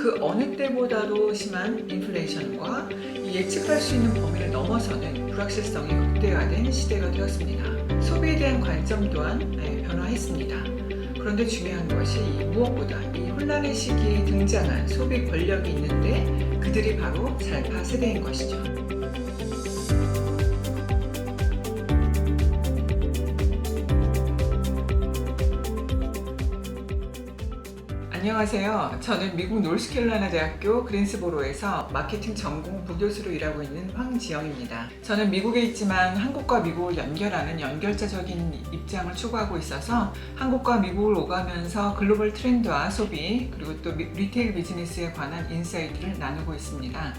그 어느 때보다도 심한 인플레이션과 예측할 수 있는 범위를 넘어서는 불확실성이 극대화된 시대가 되었습니다. 소비에 대한 관점 또한 변화했습니다. 그런데 중요한 것이 무엇보다 이 혼란의 시기에 등장한 소비 권력이 있는데 그들이 바로 잘파 세대인 것이죠. 안녕하세요. 저는 미국 노스캐롤라이나 대학교 그린스보로에서 마케팅 전공 부교수로 일하고 있는 황지영입니다. 저는 미국에 있지만 한국과 미국을 연결하는 연결자적인 입장을 추구하고 있어서 한국과 미국을 오가면서 글로벌 트렌드와 소비 그리고 또 리테일 비즈니스에 관한 인사이트를 나누고 있습니다.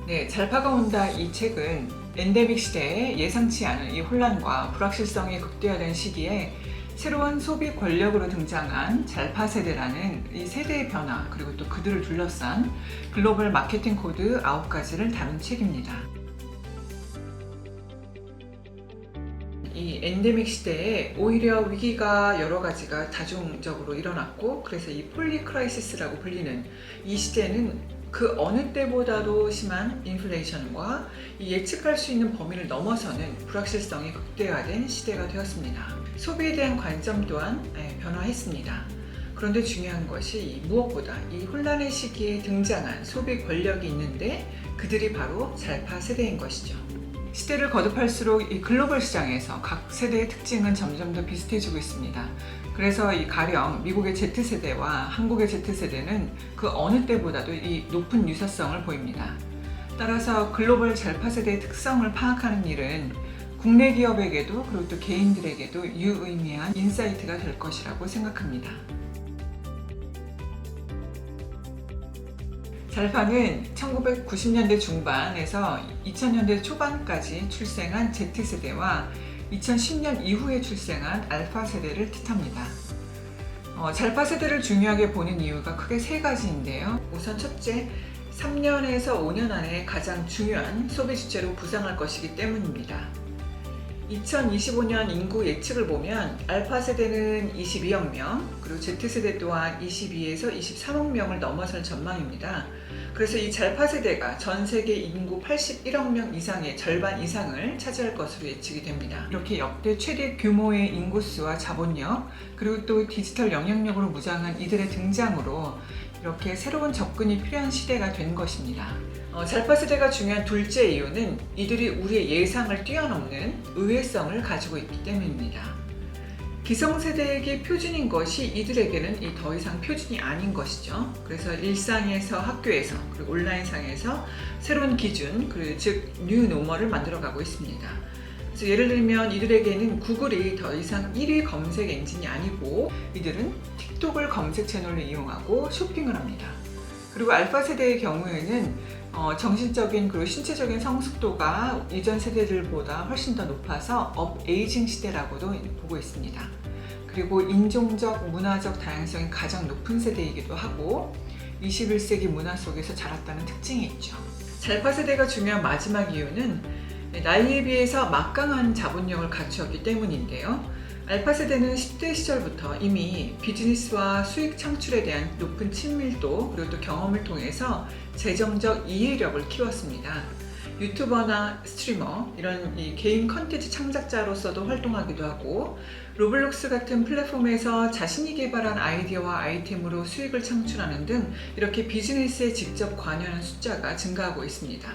네, 잘파가 온다 이 책은 엔데믹 시대에 예상치 않은 이 혼란과 불확실성이 극대화된 시기에 새로운 소비 권력으로 등장한 잘파 세대라는 이 세대의 변화 그리고 또 그들을 둘러싼 글로벌 마케팅 코드 9가지를 다룬 책입니다. 이 엔데믹 시대에 오히려 위기가 여러 가지가 다중적으로 일어났고 그래서 이 폴리크라이시스라고 불리는 이 시대는 그 어느 때보다도 심한 인플레이션과 예측할 수 있는 범위를 넘어서는 불확실성이 극대화된 시대가 되었습니다. 소비에 대한 관점 또한 변화했습니다. 그런데 중요한 것이 무엇보다 이 혼란의 시기에 등장한 소비 권력이 있는데 그들이 바로 잘파 세대인 것이죠. 시대를 거듭할수록 이 글로벌 시장에서 각 세대의 특징은 점점 더 비슷해지고 있습니다. 그래서 이 가령 미국의 Z세대와 한국의 Z세대는 그 어느 때보다도 이 높은 유사성을 보입니다. 따라서 글로벌 잘파 세대의 특성을 파악하는 일은 국내 기업에게도 그리고 또 개인들에게도 유의미한 인사이트가 될 것이라고 생각합니다. 잘파는 1990년대 중반에서 2000년대 초반까지 출생한 Z세대와 2010년 이후에 출생한 알파 세대를 뜻합니다. 잘파 세대를 중요하게 보는 이유가 크게 세 가지인데요. 우선 첫째, 3년에서 5년 안에 가장 중요한 소비 주체로 부상할 것이기 때문입니다. 2025년 인구 예측을 보면 알파 세대는 22억 명, 그리고 Z세대 또한 22에서 23억 명을 넘어설 전망입니다. 그래서 이 잘파 세대가 전 세계 인구 81억 명 이상의 절반 이상을 차지할 것으로 예측이 됩니다. 이렇게 역대 최대 규모의 인구수와 자본력, 그리고 또 디지털 영향력으로 무장한 이들의 등장으로 이렇게 새로운 접근이 필요한 시대가 된 것입니다. 잘파 세대가 중요한 둘째 이유는 이들이 우리의 예상을 뛰어넘는 의외성을 가지고 있기 때문입니다. 기성세대에게 표준인 것이 이들에게는 더 이상 표준이 아닌 것이죠. 그래서 일상에서 학교에서 그리고 온라인상에서 새로운 기준, 즉 뉴노멀을 만들어가고 있습니다. 그래서 예를 들면 이들에게는 구글이 더 이상 1위 검색 엔진이 아니고 이들은 틱톡을 검색 채널로 이용하고 쇼핑을 합니다. 그리고 알파 세대의 경우에는 정신적인 그리고 신체적인 성숙도가 이전 세대들보다 훨씬 더 높아서 업에이징 시대라고도 보고 있습니다. 그리고 인종적, 문화적 다양성이 가장 높은 세대이기도 하고 21세기 문화 속에서 자랐다는 특징이 있죠. 잘파 세대가 중요한 마지막 이유는 나이에 비해서 막강한 자본력을 갖추었기 때문인데요. 알파 세대는 10대 시절부터 이미 비즈니스와 수익 창출에 대한 높은 친밀도 그리고 또 경험을 통해서 재정적 이해력을 키웠습니다. 유튜버나 스트리머, 이런 개인 컨텐츠 창작자로서도 활동하기도 하고 로블록스 같은 플랫폼에서 자신이 개발한 아이디어와 아이템으로 수익을 창출하는 등 이렇게 비즈니스에 직접 관여하는 숫자가 증가하고 있습니다.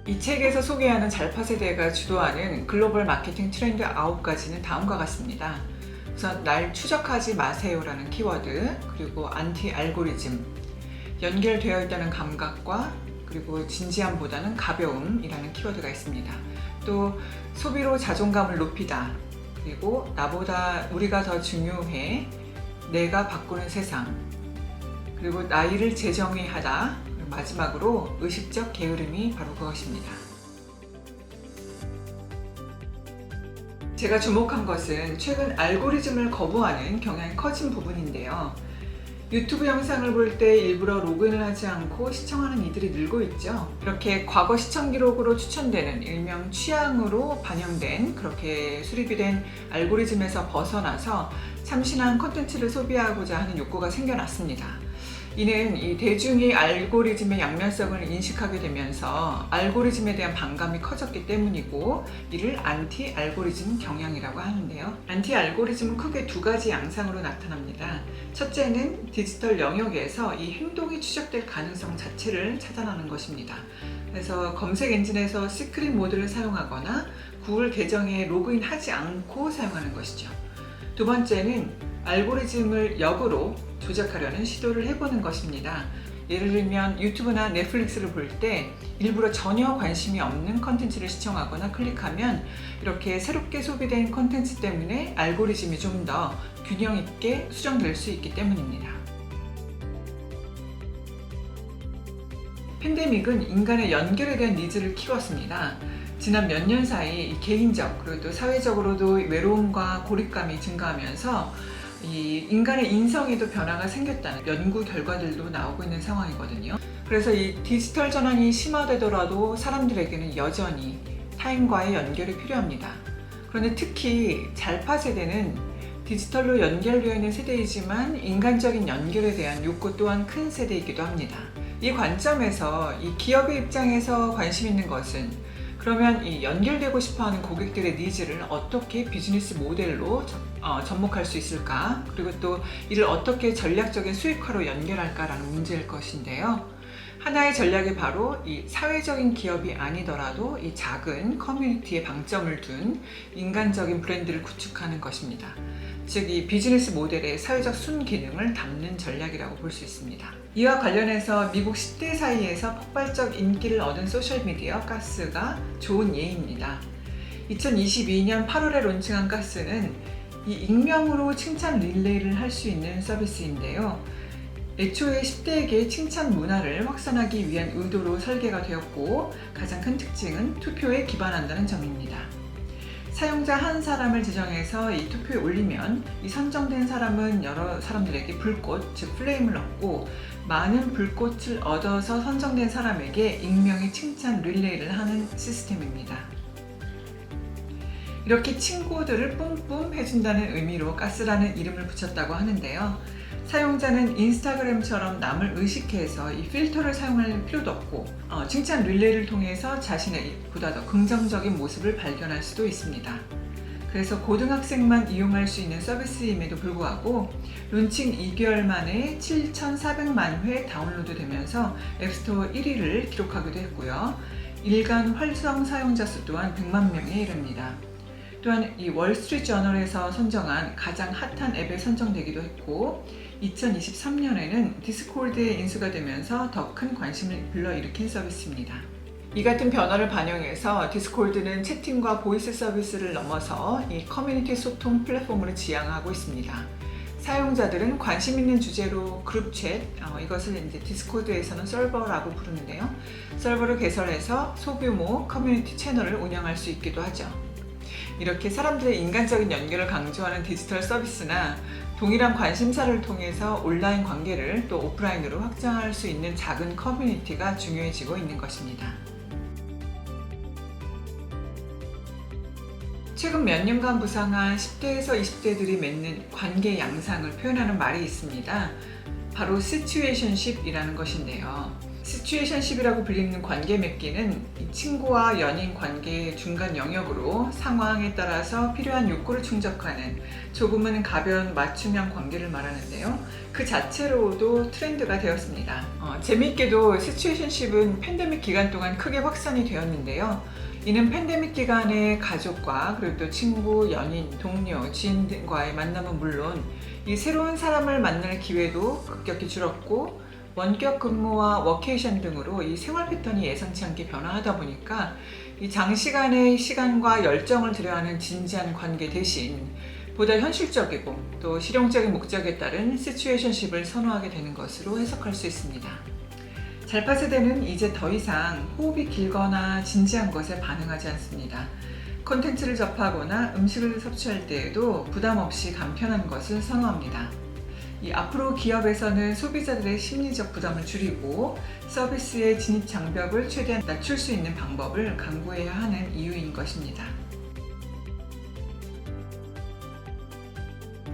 이 책에서 소개하는 잘파 세대가 주도하는 글로벌 마케팅 트렌드 9가지는 다음과 같습니다. 우선 날 추적하지 마세요라는 키워드, 그리고 안티 알고리즘, 연결되어 있다는 감각과 그리고 진지함보다는 가벼움이라는 키워드가 있습니다. 또 소비로 자존감을 높이다, 그리고 나보다 우리가 더 중요해, 내가 바꾸는 세상, 그리고 나이를 재정의하다, 마지막으로 의식적 게으름이 바로 그것입니다. 제가 주목한 것은 최근 알고리즘을 거부하는 경향이 커진 부분인데요. 유튜브 영상을 볼 때 일부러 로그인을 하지 않고 시청하는 이들이 늘고 있죠. 이렇게 과거 시청 기록으로 추천되는 일명 취향으로 반영된 그렇게 수립이 된 알고리즘에서 벗어나서 참신한 콘텐츠를 소비하고자 하는 욕구가 생겨났습니다. 이는 이 대중이 알고리즘의 양면성을 인식하게 되면서 알고리즘에 대한 반감이 커졌기 때문이고, 이를 안티 알고리즘 경향이라고 하는데요. 안티 알고리즘은 크게 두 가지 양상으로 나타납니다. 첫째는 디지털 영역에서 이 행동이 추적될 가능성 자체를 차단하는 것입니다. 그래서 검색 엔진에서 시크릿 모드를 사용하거나 구글 계정에 로그인하지 않고 사용하는 것이죠. 두 번째는 알고리즘을 역으로 조작하려는 시도를 해보는 것입니다. 예를 들면 유튜브나 넷플릭스를 볼 때 일부러 전혀 관심이 없는 컨텐츠를 시청하거나 클릭하면 이렇게 새롭게 소비된 컨텐츠 때문에 알고리즘이 좀 더 균형 있게 수정될 수 있기 때문입니다. 팬데믹은 인간의 연결에 대한 니즈를 키웠습니다. 지난 몇 년 사이 개인적 그리고 또 사회적으로도 외로움과 고립감이 증가하면서 이 인간의 인성에도 변화가 생겼다는 연구 결과들도 나오고 있는 상황이거든요. 그래서 이 디지털 전환이 심화되더라도 사람들에게는 여전히 타인과의 연결이 필요합니다. 그런데 특히 잘파 세대는 디지털로 연결되어 있는 세대이지만 인간적인 연결에 대한 욕구 또한 큰 세대이기도 합니다. 이 관점에서 이 기업의 입장에서 관심 있는 것은, 그러면 이 연결되고 싶어하는 고객들의 니즈를 어떻게 비즈니스 모델로 접목할 수 있을까? 그리고 또 이를 어떻게 전략적인 수익화로 연결할까라는 문제일 것인데요. 하나의 전략이 바로 이 사회적인 기업이 아니더라도 이 작은 커뮤니티에 방점을 둔 인간적인 브랜드를 구축하는 것입니다. 즉, 이 비즈니스 모델의 사회적 순기능을 담는 전략이라고 볼 수 있습니다. 이와 관련해서 미국 10대 사이에서 폭발적 인기를 얻은 소셜미디어 가스가 좋은 예입니다. 2022년 8월에 론칭한 가스는 이 익명으로 칭찬 릴레이를 할 수 있는 서비스인데요. 애초에 10대에게 칭찬 문화를 확산하기 위한 의도로 설계가 되었고, 가장 큰 특징은 투표에 기반한다는 점입니다. 사용자 한 사람을 지정해서 이 투표에 올리면 이 선정된 사람은 여러 사람들에게 불꽃, 즉 플레임을 얻고, 많은 불꽃을 얻어서 선정된 사람에게 익명의 칭찬 릴레이를 하는 시스템입니다. 이렇게 친구들을 뿜뿜 해준다는 의미로 가스라는 이름을 붙였다고 하는데요. 사용자는 인스타그램처럼 남을 의식해서 이 필터를 사용할 필요도 없고, 칭찬 릴레이를 통해서 자신의 보다 더 긍정적인 모습을 발견할 수도 있습니다. 그래서 고등학생만 이용할 수 있는 서비스임에도 불구하고 론칭 2개월 만에 7,400만 회 다운로드 되면서 앱스토어 1위를 기록하기도 했고요. 일간 활성 사용자 수 또한 100만 명에 이릅니다. 또한 이 월스트리트저널에서 선정한 가장 핫한 앱에 선정되기도 했고, 2023년에는 디스코드에 인수가 되면서 더 큰 관심을 불러일으킨 서비스입니다. 이 같은 변화를 반영해서 디스코드는 채팅과 보이스 서비스를 넘어서 이 커뮤니티 소통 플랫폼으로 지향하고 있습니다. 사용자들은 관심 있는 주제로 그룹 챗, 이것을 이제 디스코드에서는 서버라고 부르는데요. 서버를 개설해서 소규모 커뮤니티 채널을 운영할 수 있기도 하죠. 이렇게 사람들의 인간적인 연결을 강조하는 디지털 서비스나 동일한 관심사를 통해서 온라인 관계를 또 오프라인으로 확장할 수 있는 작은 커뮤니티가 중요해지고 있는 것입니다. 최근 몇 년간 부상한 10대에서 20대들이 맺는 관계 양상을 표현하는 말이 있습니다. 바로 시츄에이션십이라는 것인데요. 시츄에이션십이라고 불리는 관계 맺기는 이 친구와 연인 관계의 중간 영역으로 상황에 따라서 필요한 욕구를 충족하는 조금은 가벼운 맞춤형 관계를 말하는데요. 그 자체로도 트렌드가 되었습니다. 재미있게도 시츄에이션십은 팬데믹 기간 동안 크게 확산이 되었는데요. 이는 팬데믹 기간에 가족과 그리고 또 친구, 연인, 동료, 지인 등과의 만남은 물론 이 새로운 사람을 만날 기회도 급격히 줄었고, 원격 근무와 워케이션 등으로 이 생활 패턴이 예상치 않게 변화하다 보니까 이 장시간의 시간과 열정을 들여야 하는 진지한 관계 대신 보다 현실적이고 또 실용적인 목적에 따른 시츄에이션십을 선호하게 되는 것으로 해석할 수 있습니다. 잘파 세대는 이제 더 이상 호흡이 길거나 진지한 것에 반응하지 않습니다. 콘텐츠를 접하거나 음식을 섭취할 때에도 부담 없이 간편한 것을 선호합니다. 앞으로 기업에서는 소비자들의 심리적 부담을 줄이고 서비스의 진입 장벽을 최대한 낮출 수 있는 방법을 강구해야 하는 이유인 것입니다.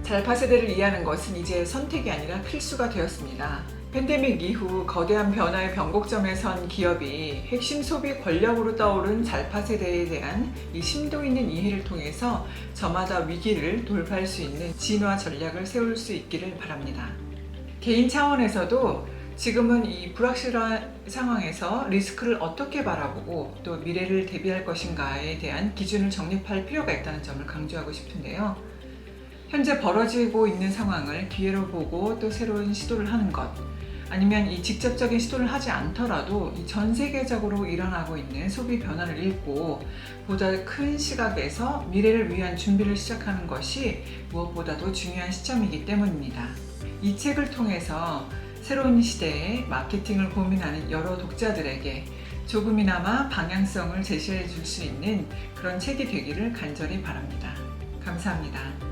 잘파 세대를 이해하는 것은 이제 선택이 아니라 필수가 되었습니다. 팬데믹 이후 거대한 변화의 변곡점에 선 기업이 핵심 소비 권력으로 떠오른 잘파 세대에 대한 이 심도 있는 이해를 통해서 저마다 위기를 돌파할 수 있는 진화 전략을 세울 수 있기를 바랍니다. 개인 차원에서도 지금은 이 불확실한 상황에서 리스크를 어떻게 바라보고 또 미래를 대비할 것인가에 대한 기준을 정립할 필요가 있다는 점을 강조하고 싶은데요. 현재 벌어지고 있는 상황을 기회로 보고 또 새로운 시도를 하는 것, 아니면 이 직접적인 시도를 하지 않더라도 이 전 세계적으로 일어나고 있는 소비 변화를 읽고 보다 큰 시각에서 미래를 위한 준비를 시작하는 것이 무엇보다도 중요한 시점이기 때문입니다. 이 책을 통해서 새로운 시대에 마케팅을 고민하는 여러 독자들에게 조금이나마 방향성을 제시해 줄 수 있는 그런 책이 되기를 간절히 바랍니다. 감사합니다.